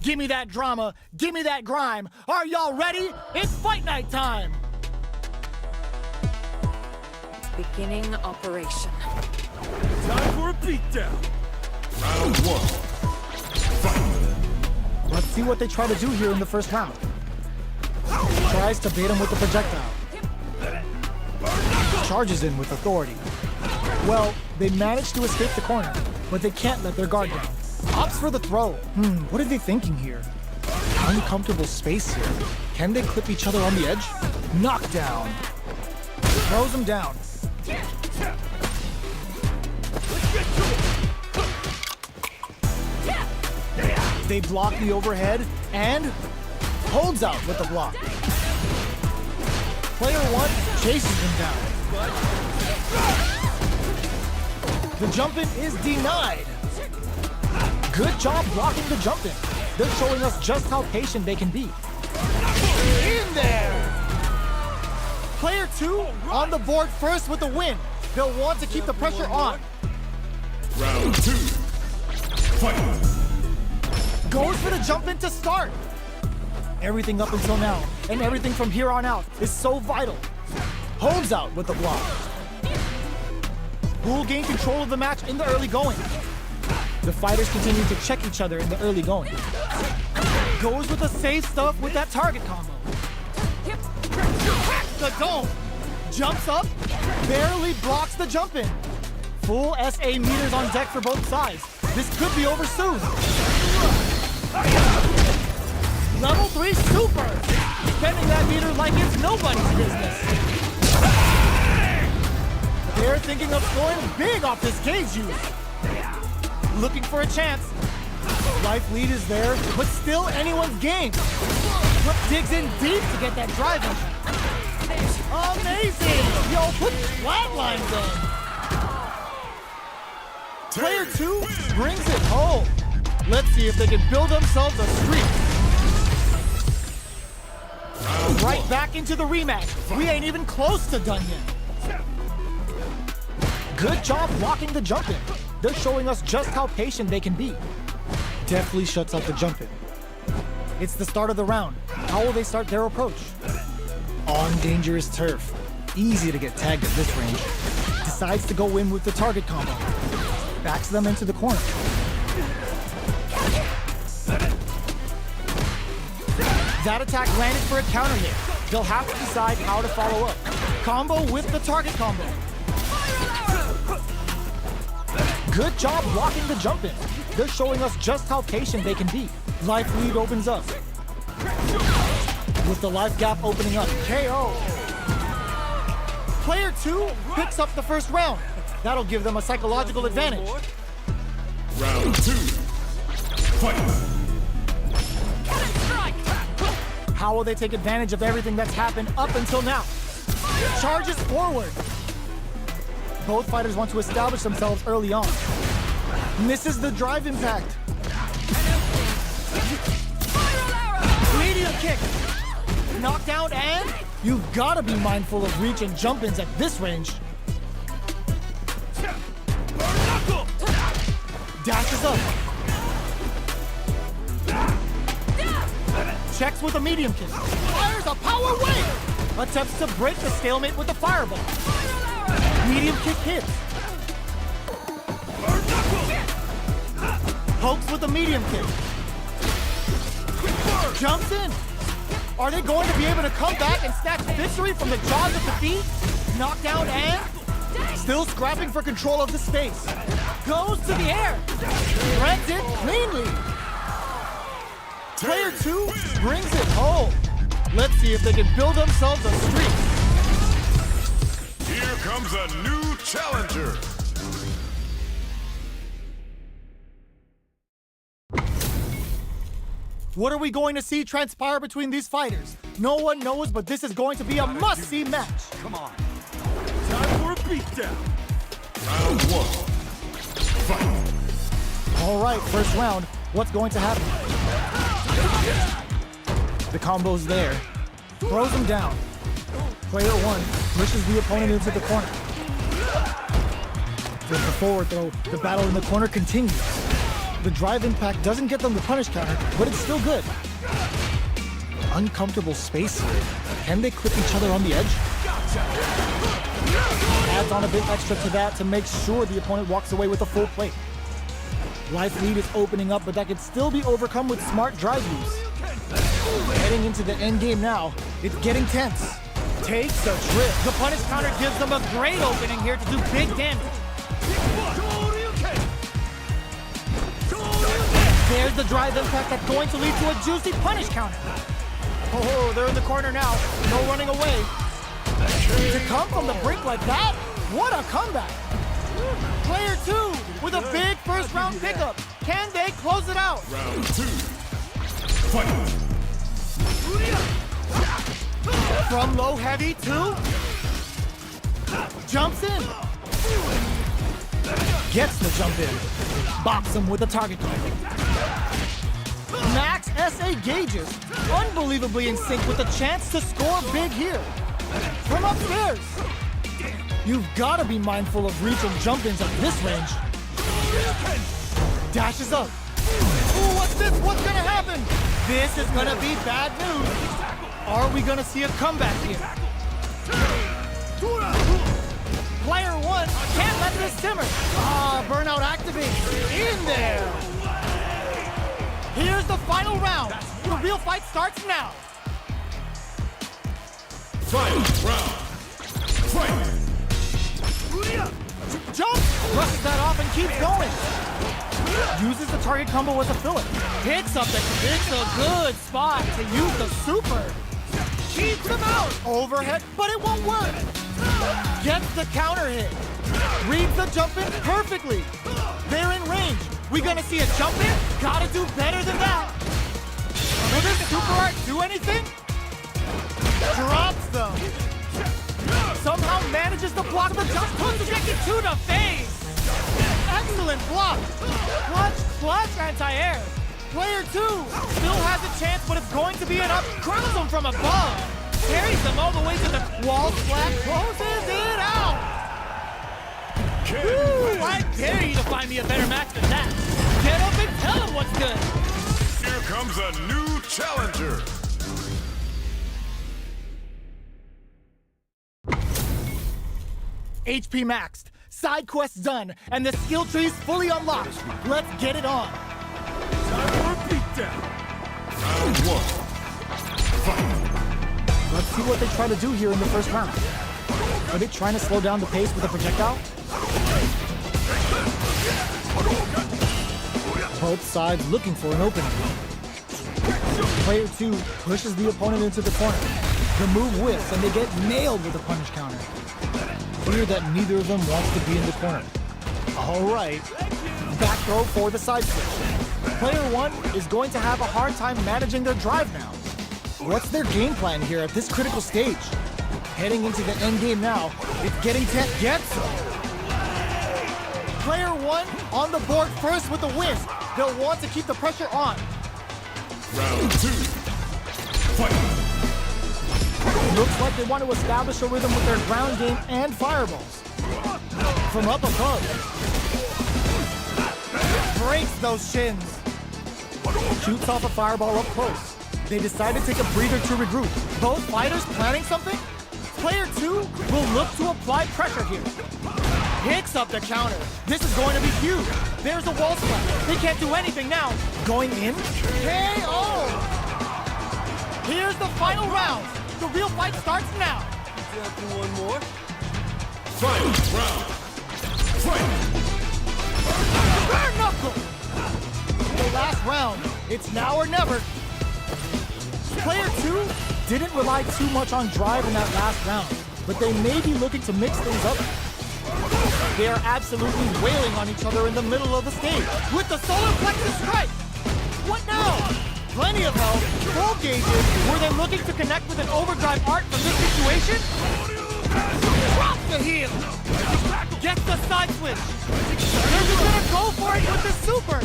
Give me that drama, give me that grime. Are y'all ready? It's fight night time! Beginning operation. Time for a beatdown. Round one. Fight. Let's see what they try to do here in the first round. Tries to bait him with the projectile. Charges in with authority. Well, they managed to escape the corner, but they can't let their guard down. Opts for the throw. What are they thinking here? Uncomfortable space here. Can they clip each other on the edge? Knockdown. Throws him down. They block the overhead and holds out with the block. Player one chases him down. The jump-in is denied. Good job blocking the jump-in. They're showing us just how patient they can be. In there! Player two on the board first with the win. They'll want to keep the pressure on. Round two. Fight. Goes for the jump-in to start. Everything up until now, and everything from here on out, is so vital. Holds out with the block. Who will gain control of the match in the early going? The fighters continue to check each other in the early going. Goes with the safe stuff with that target combo. The dome. Jumps up, barely blocks the jump in. Full SA meters on deck for both sides. This could be over soon. Level 3 super! Spending that meter like it's nobody's business. They're thinking of scoring big off this cage use. Looking for a chance. Life lead is there, but still anyone's game. Flip digs in deep to get that drive in. Amazing! Yo, put flatlines in. Player two brings it home. Let's see if they can build themselves a streak. Right back into the rematch. We ain't even close to done yet. Good job blocking the jump-in. They're showing us just how patient they can be. Deftly shuts out the jump-in. It's the start of the round. How will they start their approach? On dangerous turf. Easy to get tagged at this range. Decides to go in with the target combo. Backs them into the corner. That attack landed for a counter hit. They'll have to decide how to follow up. Combo with the target combo. Good job blocking the jump in. They're showing us just how patient they can be. Life lead opens up. With the life gap opening up, KO. Player two picks up the first round. That'll give them a psychological advantage. Round two. Fight. How will they take advantage of everything that's happened up until now? Charges forward. Both fighters want to establish themselves early on. Misses the drive impact. Medium kick. Knockdown and you've got to be mindful of reach and jump-ins at this range. Dashes up. Checks with a medium kick. Fires a power wave. Attempts to break the stalemate with the fireball. Medium kick hits. Pokes with a medium kick. Jumps in. Are they going to be able to come back and snatch victory from the jaws of defeat? Knockdown and still scrapping for control of the space. Goes to the air. Threads it cleanly. Player two brings it home. Let's see if they can build themselves a streak. Here comes a new challenger. What are we going to see transpire between these fighters? No one knows, but this is going to be a must-see match. Come on. Time for a beatdown. Round one. Fight. All right, first round. What's going to happen? The combo's there. Throws him down. Player one pushes the opponent into the corner. With the forward throw, the battle in the corner continues. The drive impact doesn't get them the punish counter, but it's still good. Uncomfortable space here. Can they clip each other on the edge? Adds on a bit extra to that to make sure the opponent walks away with a full plate. Life lead is opening up, but that can still be overcome with smart drive use. Heading into the end game now, it's getting tense. Takes a trip. The punish counter gives them a great opening here to do big damage. There's the drive impact that's going to lead to a juicy punish counter. Oh, they're in the corner now. No running away. To come from the brink like that, what a comeback. Player 2 with a big first round pickup. Can they close it out? Round 2. Fight. From low heavy to jumps in. Gets the jump in. Bops him with a target combo. Max SA gauges. Unbelievably in sync with a chance to score big here. From upstairs. You've got to be mindful of reach and jump-ins at this range. Dashes up. Ooh, what's this? What's gonna happen? This is gonna be bad news. Are we gonna see a comeback here? Player 1 can't let this simmer. Burnout activates. In there. Here's the final round. The real fight starts now. Final round. Fight. Jump! Brushes that off and keeps going. Uses the target combo as a filler. Hits up the... It's a good spot to use the super. Keeps him out. Overhead, but it won't work. Gets the counter hit. Reads the jump in perfectly. They're in range. We gonna see a jump in? Gotta do better than that. Will this super art do anything? Drops them. Somehow manages to block the jump. Puts the Jackie to the face. Excellent block. Clutch anti-air. Player 2 still has a chance, but it's going to be enough. Crowns him from above. Carries them all the way to the wall splash. Closes it out. Woo, I dare you to find me a better match than that. Get up and tell him what's good. Here comes a new challenger. HP maxed, side quests done, and the skill tree's fully unlocked. Let's get it on. Time for a beatdown. Round 1. Fight. Let's see what they try to do here in the first round. Are they trying to slow down the pace with a projectile? Both sides looking for an opening. Player 2 pushes the opponent into the corner. The move whiffs and they get nailed with a punish counter. Clear that neither of them wants to be in the corner. All right. Back throw for the side switch. Player 1 is going to have a hard time managing their drive now. What's their game plan here at this critical stage? Heading into the end game now. It's getting tense. Gets them. Player 1 on the board first with the win. They'll want to keep the pressure on. Round 2. Fight. Looks like they want to establish a rhythm with their ground game and fireballs. From up above. Breaks those shins. Shoots off a fireball up close. They decide to take a breather to regroup. Both fighters planning something? Player 2 will look to apply pressure here. Picks up the counter. This is going to be huge. There's a wall splash. They can't do anything now. Going in? KO! Here's the final round. The real fight starts now. One more. Final round. Fight. Bare knuckle. The last round. It's now or never. Player 2 didn't rely too much on drive in that last round, but they may be looking to mix things up. They are absolutely wailing on each other in the middle of the stage with the solar plexus strike. What now? Plenty of health, full gauges. Were they looking to connect with an overdrive art from this situation? Drop the heel. Gets the side switch. They're just gonna go for it with the super.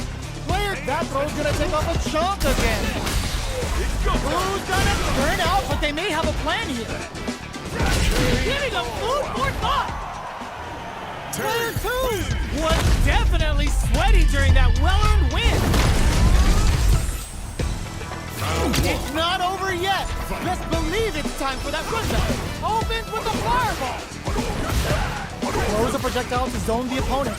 Player, that throw's gonna take off a chunk again. Who's gonna turn out? But they may have a plan here. Giving them food for thought. Player 2 was definitely sweaty during that well-earned win. It's not over yet. Best believe it's time for that rundown. Opens with a fireball. Throws a projectile to zone the opponent.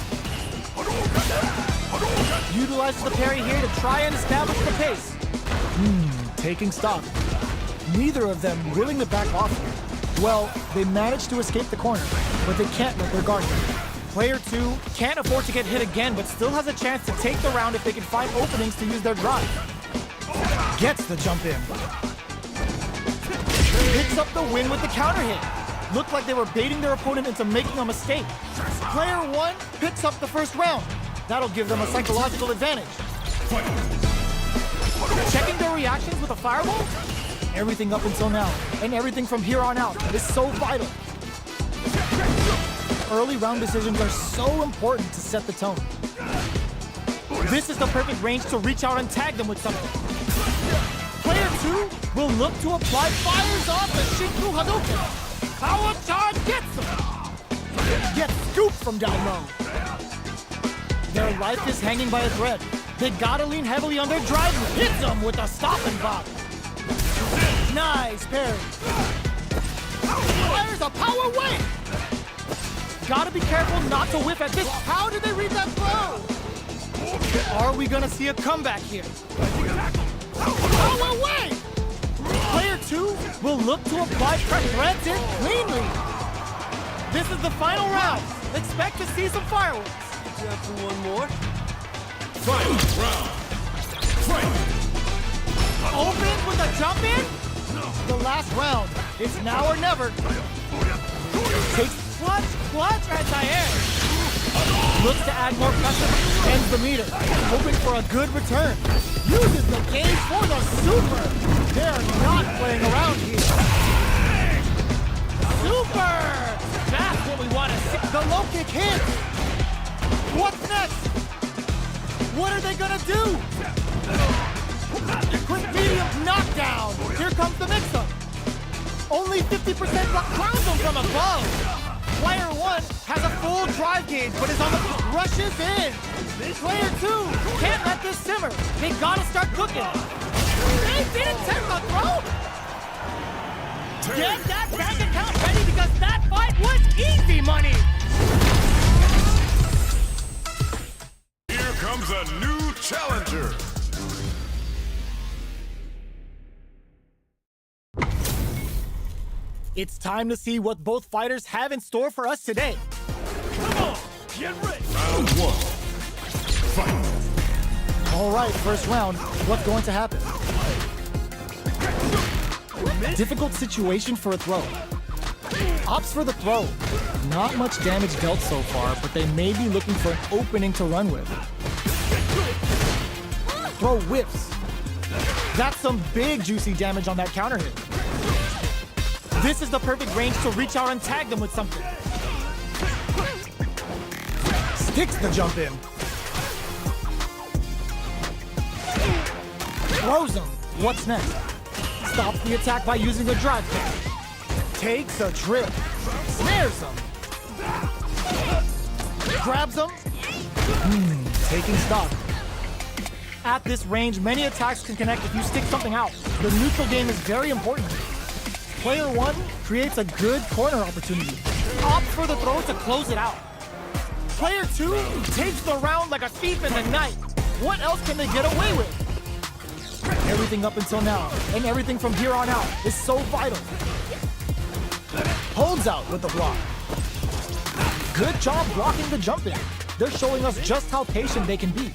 Utilizes the parry here to try and establish the pace. Taking stock. Neither of them willing to back off here. Well, they managed to escape the corner, but they can't let their guard down. Player 2 can't afford to get hit again, but still has a chance to take the round if they can find openings to use their drive. Gets the jump in. Picks up the win with the counter hit. Looked like they were baiting their opponent into making a mistake. Player 1 picks up the first round. That'll give them a psychological advantage. Checking their reactions with a fireball? Everything up until now, and everything from here on out, is so vital. Early round decisions are so important to set the tone. This is the perfect range to reach out and tag them with something. Player 2 will look to apply fires off the Shinku Hadouken. Power charge gets them. Gets scooped from down low. Their life is hanging by a thread. They gotta lean heavily on their drive. Hits them with a stop and bop. Nice parry. Fires a power wave. Gotta be careful not to whiff at this. How did they read that throw? Are we gonna see a comeback here? Power wave. Player 2 will look to apply pressure. Threads it cleanly. This is the final round. Expect to see some fireworks. After one more. Final round. Fight. Open with a jump in. The last round. It's now or never. Takes clutch anti-air. Looks to add more pressure. Ends the meter. Hoping for a good return. Uses the gauge for the super. They're not playing around here. Super! That's what we want to see. The low kick hits. What's next? What are they gonna do? Quick medium knockdown. Here comes the mix-up. Only 50% block crowns them from above. Player 1 has a full drive gauge, but is on the rushes in. Player 2 can't let this simmer. They gotta start cooking. They didn't take the throw. Get that bank account ready because that fight was easy money. Here comes a new challenger. It's time to see what both fighters have in store for us today. Come on, get ready. Round 1. Fight. All right, first round. What's going to happen? Difficult situation for a throw. Opts for the throw. Not much damage dealt so far, but they may be looking for an opening to run with. Throw whips. That's some big juicy damage on that counter hit. This is the perfect range to reach out and tag them with something. Sticks the jump in. Throws him. What's next? Stops the attack by using a drive kick. Takes a trip. Snares him. Grabs him. Taking stock. At this range, many attacks can connect if you stick something out. The neutral game is very important. Player 1 creates a good corner opportunity. Opts for the throw to close it out. Player 2 takes the round like a thief in the night. What else can they get away with? Everything up until now, and everything from here on out, is so vital. Holds out with the block. Good job blocking the jump in. They're showing us just how patient they can be.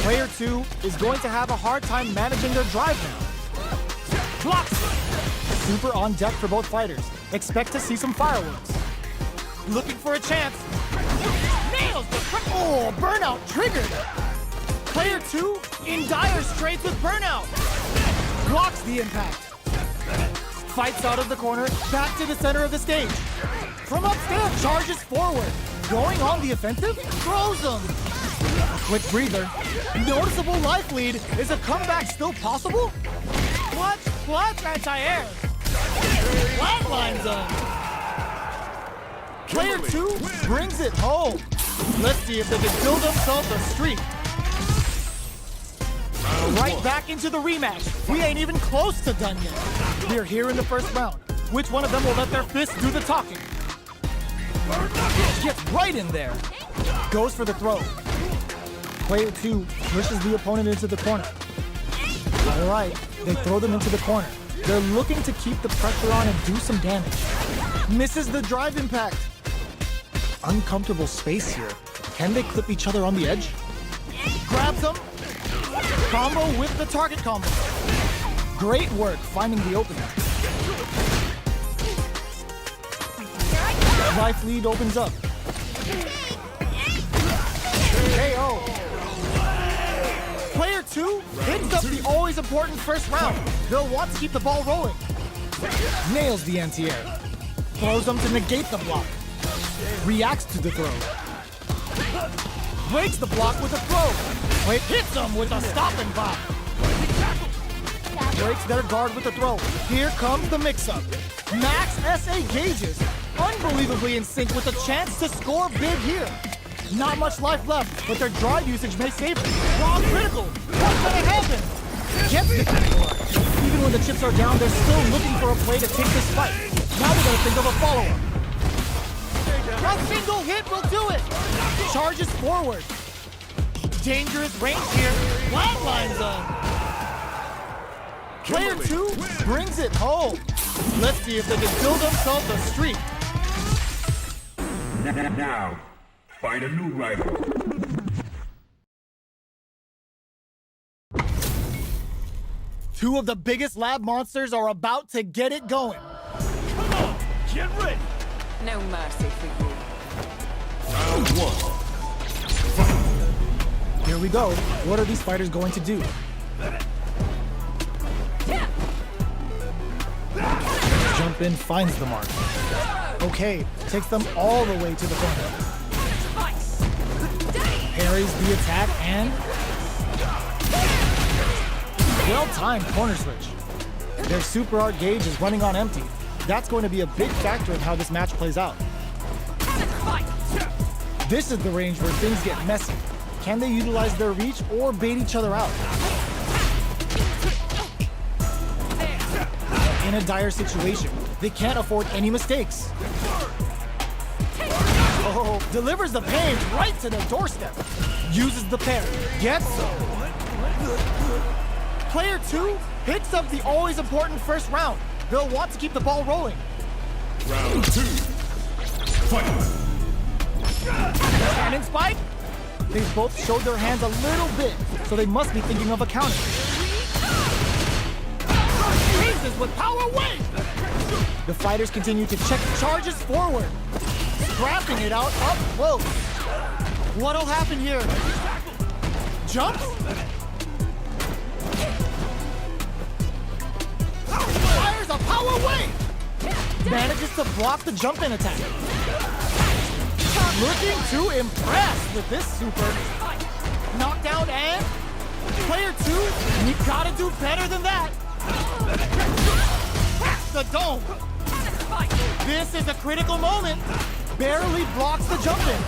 Player 2 is going to have a hard time managing their drive now. Blocks! Super on deck for both fighters. Expect to see some fireworks. Looking for a chance. Nails the oh, burnout triggered! Player 2 in dire straits with burnout. Blocks the impact. Fights out of the corner, back to the center of the stage. From upstairs, charges forward. Going on the offensive, throws them. Quick breather. Noticeable life lead. Is a comeback still possible? Clutch anti-air. Flatlines them. Player 2 brings it home. Let's see if they can build themselves a streak. Right back into the rematch. We ain't even close to done yet. We're here in the first round. Which one of them will let their fists do the talking? Gets right in there. Goes for the throw. Player 2 pushes the opponent into the corner. All right, they throw them into the corner. They're looking to keep the pressure on and do some damage. Misses the drive impact. Uncomfortable space here. Can they clip each other on the edge? Grabs them. Combo with the target combo. Great work finding the opening. Life lead opens up. KO. Player 2 hits up the always important first round. They'll want to keep the ball rolling. Nails the anti-air. Throws them to negate the block. Reacts to the throw. Breaks the block with a throw. Wait, hits them with a stop and pop. Breaks their guard with a throw. Here comes the mix-up. Max SA gauges. Unbelievably in sync with a chance to score big here. Not much life left, but their drive usage may save it. Wrong critical. What's gonna happen? Gets the critical. Even when the chips are down, they're still looking for a play to take this fight. Now they're gonna think of a follow-up. A single hit will do it. Charges forward. Dangerous range here. Flatlines them. Player 2 brings it home. Let's see if they can build themselves a streak. Now, find a new rival. Two of the biggest lab monsters are about to get it going. Come on, get ready. No mercy for you. Round 1. Here we go. What are these fighters going to do? Jump in, finds the mark. Okay, takes them all the way to the corner. Parries the attack and... well-timed corner switch. Their super art gauge is running on empty. That's going to be a big factor in how this match plays out. This is the range where things get messy. Can they utilize their reach or bait each other out? In a dire situation, they can't afford any mistakes. Oh, delivers the pain right to their doorstep. Uses the parry. Gets some. Player 2 picks up the always important first round. They'll want to keep the ball rolling. Round 2. Fight. Cannon spike? They've both showed their hands a little bit, so they must be thinking of a counter. Jesus with power wave! The fighters continue to check charges forward. Scrapping it out up close. What'll happen here? Jumps? Fires a power wave! Manages to block the jump-in attack. Looking to impress with this super. Knockdown and... Player 2, you gotta do better than that. The dome. This is a critical moment. Barely blocks the jump-in.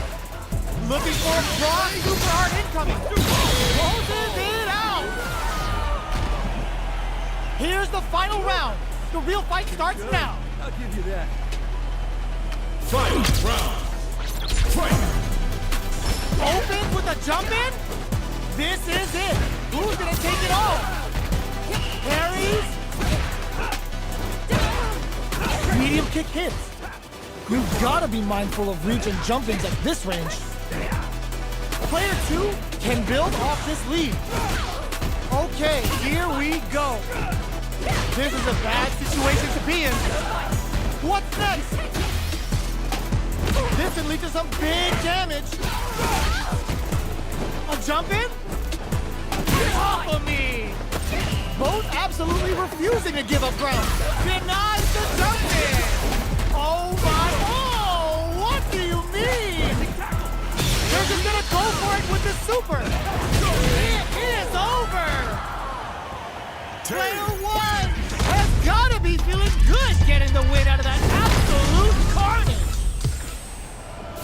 Looking for a strong super art incoming. Closes it out. Here's the final round. The real fight starts now. I'll give you that. Final round. Fight. Opens with a jump-in. This is it. Who's gonna take it all? Parries. Medium kick hits. You've gotta be mindful of reach and jump-ins at this range. Player 2 can build off this lead. Okay, here we go. This is a bad situation to be in. What's next? This can lead to some big damage. A jump-in? Off of me! Both absolutely refusing to give up ground. Denies the jump-in! Oh my... Oh! What do you mean? They're just gonna go for it with the super! It is over! Player 1 has gotta be feeling good getting the win out of that absolute carnage!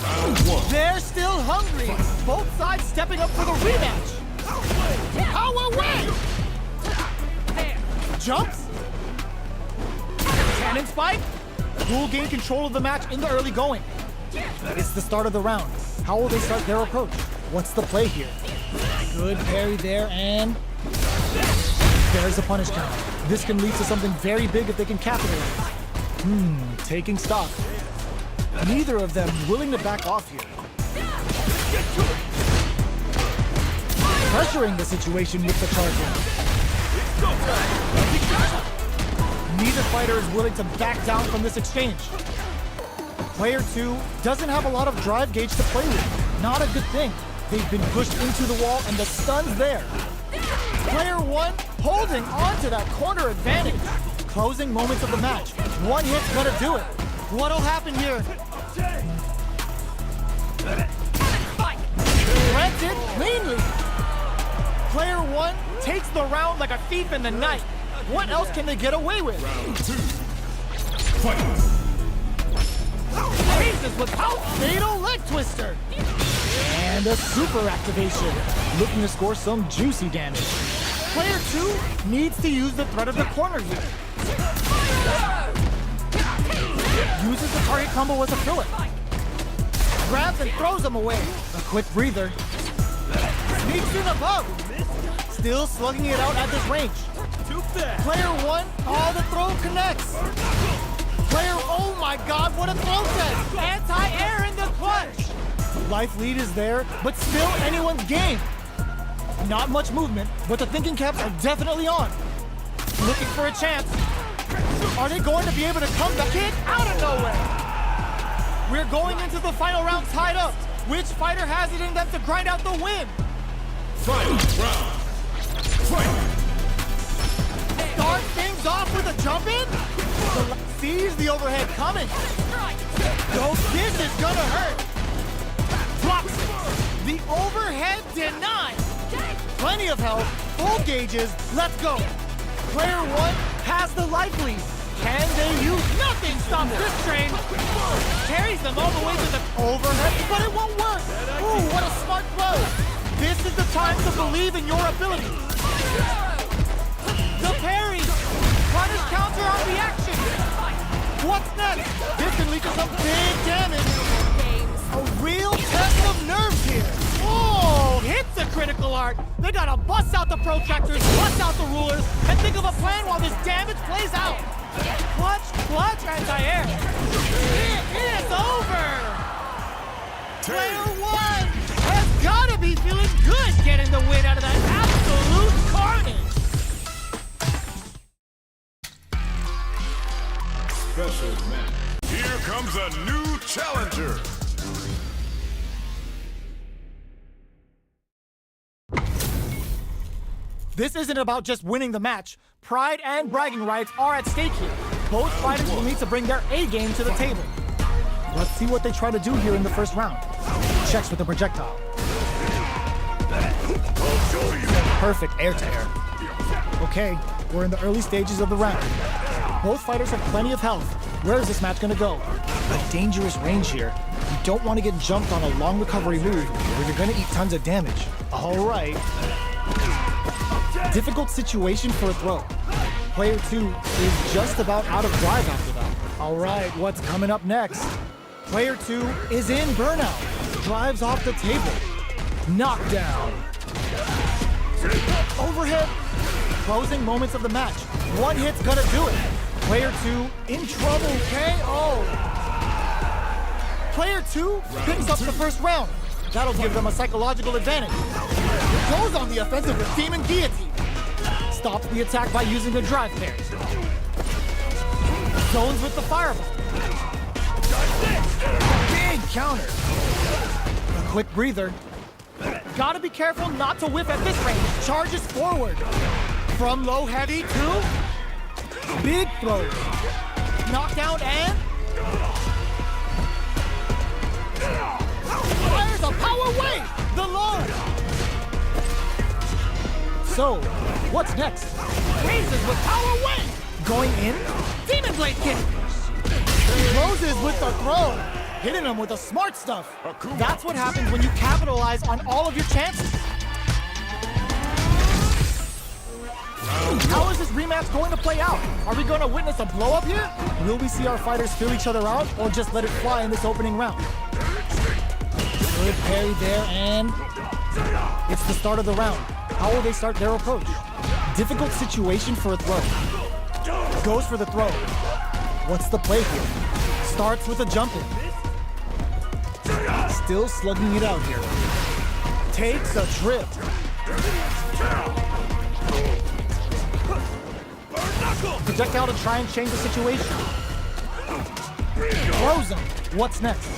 Round 1. They're still hungry. Both sides stepping up for the rematch. Power wave! Jumps. Cannon spike. Will gain control of the match in the early going. It's the start of the round. How will they start their approach? What's the play here? Good parry there, and there's a punish count. This can lead to something very big if they can capitalize. Taking stock. Neither of them willing to back off here. Pressuring the situation with the charge. Neither fighter is willing to back down from this exchange. Player 2 doesn't have a lot of drive gauge to play with. Not a good thing. They've been pushed into the wall and the stun's there. Player 1 holding on to that corner advantage. Closing moments of the match. One hit's gonna do it. What'll happen here? Granted cleanly. Player 1 takes the round like a thief in the night. What else can they get away with? Round 2. Fight! Faces without fatal leg twister. And a super activation. Looking to score some juicy damage. Player 2 needs to use the threat of the corner here. Uses the target combo as a filler. Grabs and throws him away. A quick breather. Sneaks in above. Still slugging it out at this range. Player 1, the throw connects. Player, oh my god, what a throw test! Anti-air in the clutch! Life lead is there, but still anyone's game. Not much movement, but the thinking caps are definitely on. Looking for a chance. Are they going to be able to come back in out of nowhere? We're going into the final round tied up. Which fighter has it in them to grind out the win? Final round. Fight! Start things off with a jump in? Sees the overhead coming. This is gonna hurt. Blocks it. The overhead denied. Plenty of health, full gauges, let's go. Player 1 has the life lead. Can they use? Nothing stops this train. Carries them all the way to the overhead, but it won't work. Ooh, what a smart throw. This is the time to believe in your ability. The parry. Punish counter on the action. What's next? This can lead to some big damage. A real test of nerves here. Oh, hits a critical art. They gotta bust out the protractors, bust out the rulers, and think of a plan while this damage plays out. Clutch, anti-air. It is over. Player 1 has gotta be feeling good getting the win out of that absolute carnage. Special match. Here comes a new challenger. This isn't about just winning the match. Pride and bragging rights are at stake here. Both fighters will need to bring their A game to the table. Let's see what they try to do here in the first round. Checks with the projectile. Perfect air-to-air. Okay, we're in the early stages of the round. Both fighters have plenty of health. Where is this match gonna go? A dangerous range here. You don't want to get jumped on a long recovery move where you're gonna eat tons of damage. All right. Difficult situation for a throw. Player 2 is just about out of drive after that. All right, what's coming up next? Player 2 is in burnout. Drives off the table. Knockdown. Overhead. Closing moments of the match. One hit's gonna do it. Player 2 in trouble. KO. Player 2 picks up the first round. That'll give them a psychological advantage. Goes on the offensive with Demon Guillotine. Stops the attack by using a drive parry. Zones with the fireball. Big counter. A quick breather. Gotta be careful not to whiff at this range. Charges forward. From low heavy to big throw. Knockdown and fires a power wave. The low. So, what's next? Raises with power wave. Going in. Demon Blade kick. Closes with the throw. Hitting him with the smart stuff. That's what happens when you capitalize on all of your chances. How is this rematch going to play out? Are we going to witness a blow-up here? Will we see our fighters fill each other out or just let it fly in this opening round? Good parry there, and it's the start of the round. How will they start their approach? Difficult situation for a throw. Goes for the throw. What's the play here? Starts with a jump in. Still slugging it out here. Takes a trip. Projectile to try and change the situation. Throws him. What's next?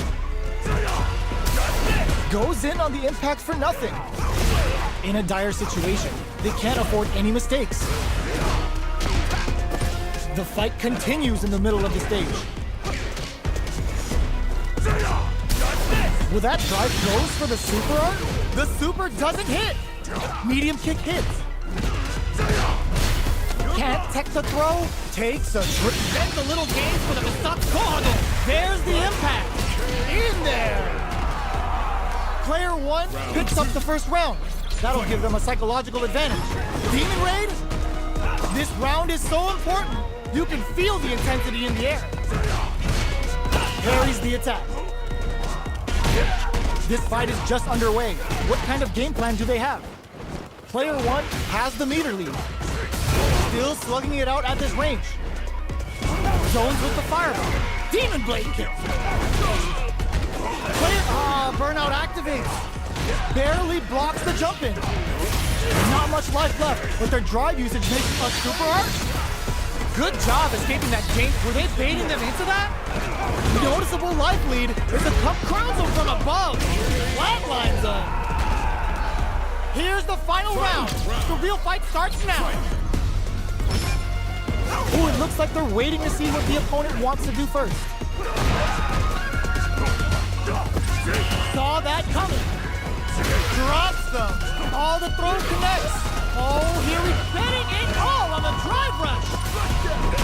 Goes in on the impact for nothing. In a dire situation, they can't afford any mistakes. The fight continues in the middle of the stage. Will that drive goes for the super arc? The super doesn't hit. Medium kick hits. Can't tech the throw. Takes a trip. Bends a little gaze for the Misatsuko. There's the impact. In there. Player one picks up the first round. That'll give them a psychological advantage. Demon Raid? This round is so important. You can feel the intensity in the air. Parries the attack. This fight is just underway. What kind of game plan do they have? Player one has the meter lead. Still slugging it out at this range. Zones with the fireball. Demon Blade kick. Burnout activates. Barely blocks the jump in. Not much life left, but their drive usage makes a super arc. Good job escaping that game. Were they baiting them into that? Noticeable life lead as the cup crowns them from above. Flatlines them. Here's the final round. The real fight starts now. Ooh, it looks like they're waiting to see what the opponent wants to do first. Saw that coming. Drops them. All the throw connects. Oh, here we betting it all on the drive rush.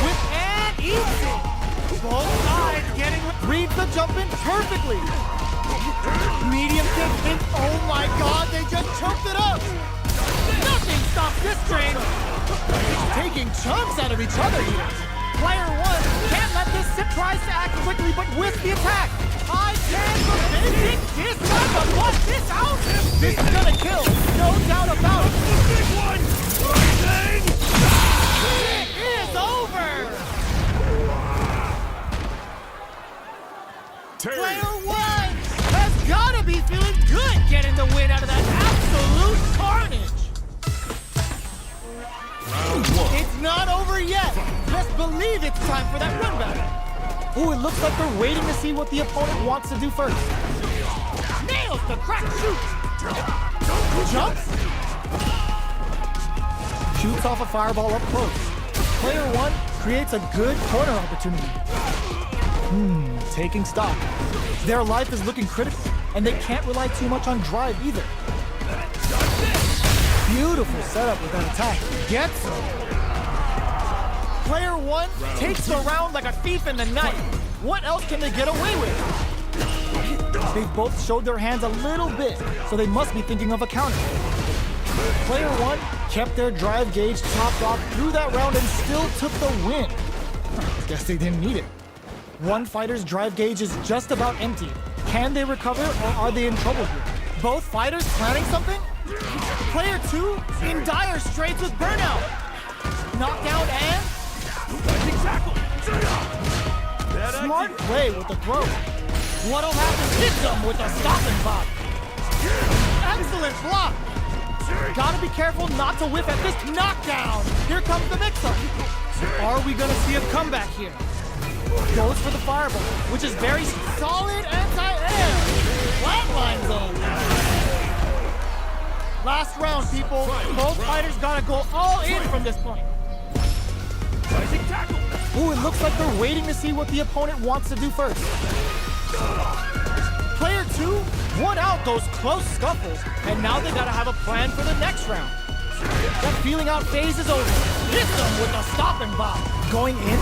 With and eats it. Both sides getting reads the jump in perfectly. Medium kick in. Oh my god, they just choked it up. Nothing stops this train. Taking chunks out of each other here. Player one can't let this sip tries to act quickly, but with the attack. I can forbid this time to flush this out. This is gonna kill, no doubt about it. Big one. It is over. Player one has gotta be feeling good getting the win out of that absolute carnage. It's not over yet. Let's believe it's time for that run back. Ooh, it looks like they're waiting to see what the opponent wants to do first. Nails the crack shoot. Jumps. Shoots off a fireball up close. Player one creates a good corner opportunity. Taking stock. Their life is looking critical, and they can't rely too much on drive either. Beautiful setup with that attack. Gets him. Player one takes the round like a thief in the night. What else can they get away with? They've both showed their hands a little bit, so they must be thinking of a counter. Player one kept their drive gauge topped off through that round and still took the win. Guess they didn't need it. One fighter's drive gauge is just about empty. Can they recover, or are they in trouble here? Both fighters planning something? Player two in dire straits with burnout. Knockdown and smart play with the throw. What'll happen? Hits them with a stop and pop. Excellent block. Gotta be careful not to whiff at this knockdown. Here comes the mix-up. Are we gonna see a comeback here? Goes for the fireball, which is very solid anti-air. Flatlines them. Last round, people. Both fighters gotta go all in from this point. Ooh, it looks like they're waiting to see what the opponent wants to do first. Player two won out those close scuffles, and now they gotta have a plan for the next round. That feeling out phase is over. Hits them with a stop and bop. Going in.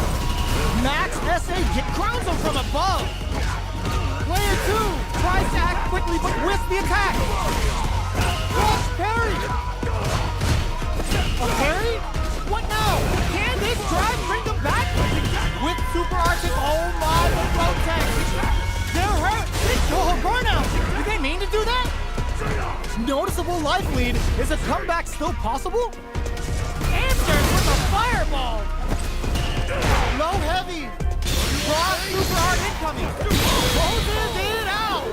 Max SA crowns him from above. Player two tries to act quickly, but whiffs the attack. Cross parry. A parry? noticeable life lead. Is a comeback still possible? Answers with a fireball. Low heavy. Broad super hard incoming. Closes it out.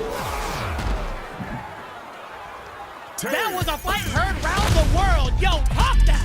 That was a fight heard round the world. Yo, pop that.